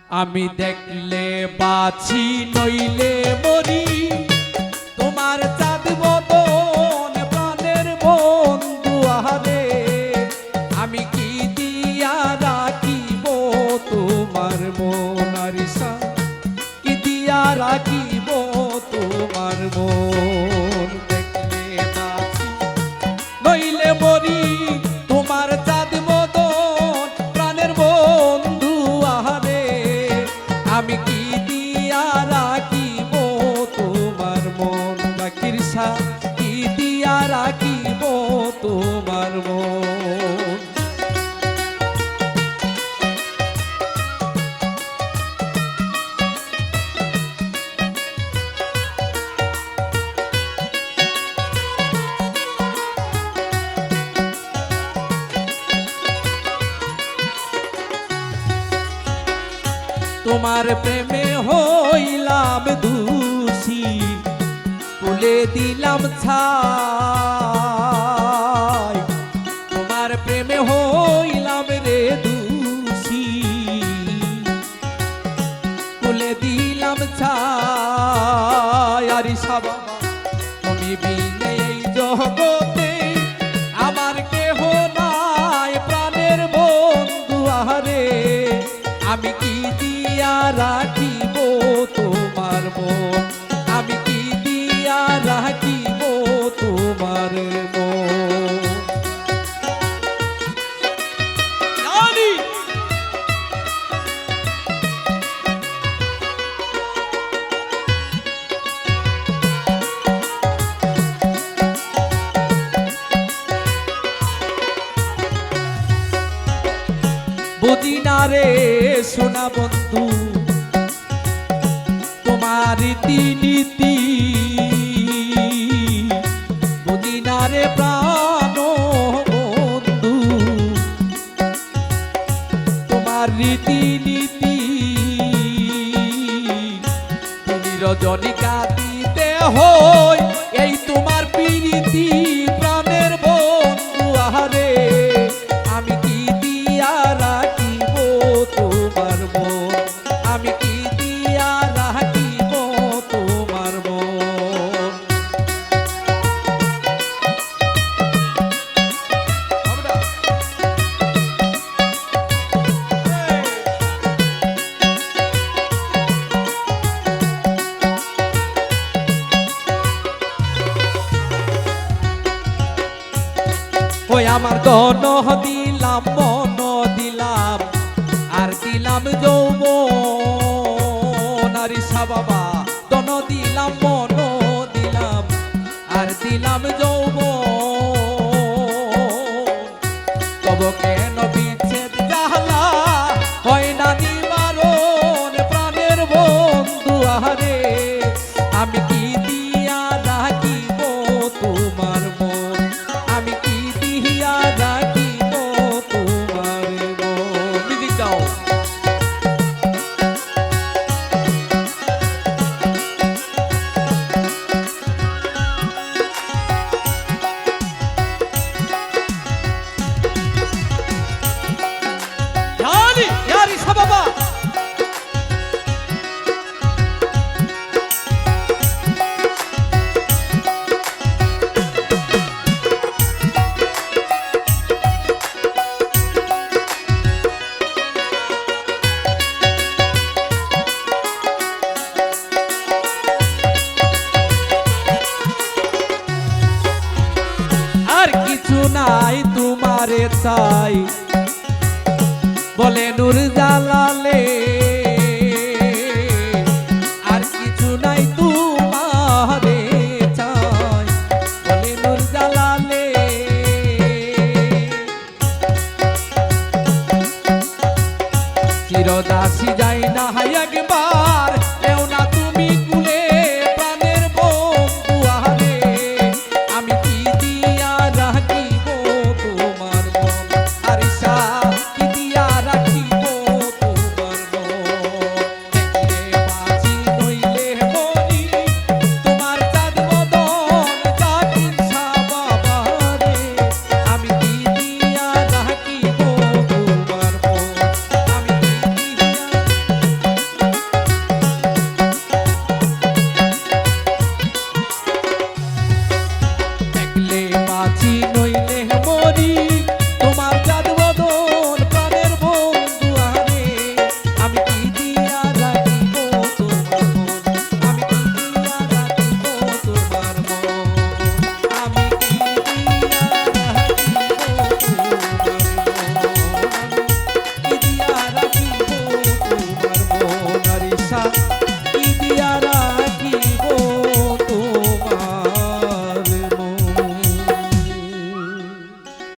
আমি দেখলে বাছি নইলে মরি তোমার চাঁদ বদন প্রাণের বন্ধু আহারে আমি কি দিয়া রাখিব তোমার মন আরিসা কি দিয়া রাখিব তোমার মন দেখলে বাছি নইলে মরি তোমার চাঁদ বদন প্রাণের বন্ধু আহারে আমি কি দিয়া রাখিব তোমার মন বাকিরসা কি দিয়া রাখিব তোমার মন তোমার প্রেমে হইলাম দোষী তুলে দিলাম ছাই তোমার প্রেমে হইলাম রে দোষী তুলে দিলাম ছাই আরিসা বাবা তুমি বিনে এই জগতে আমার কেহ নাই প্রাণের বন্ধু আহারে আমি কি দিয়া রাখিব তোমার মন আমি কি দিয়া রাখিব তোমার মন বুঝি না রে সোনা বন্ধু তোমার রীতিনীতি বুঝি না রে প্রাণ বন্ধু তোমার রীতিনীতি তুমি রজনীকা দিতে হয় এই তোমার প্রীতি প্রাণের বন্ধু আহারে আমি কি দিয়া রাখিব তোমার মন আমি কি দিয়া রাখিব তোমার মন ওই আমার ধন দিলাম মন দিলাম আর দিলাম যৌবন আরিসা বাবা ধন দিলাম মন দিলাম আর দিলাম যৌবন তব কেন বিচ্ছেদ জাহলা হয় না নিবারণ প্রাণের বন্ধু আহারে আমি কি দিয়া রাখিব তোমার মন আমি কি দিয়া রাখিব তোমার মন দিদি যাও জানি ইয়ারি বাবা আর কিছু নাই তোমারে চাই বলে নূর জালালে আর কিছু নাই তোমারে চাই বলে নূর জালালে চিরদাসী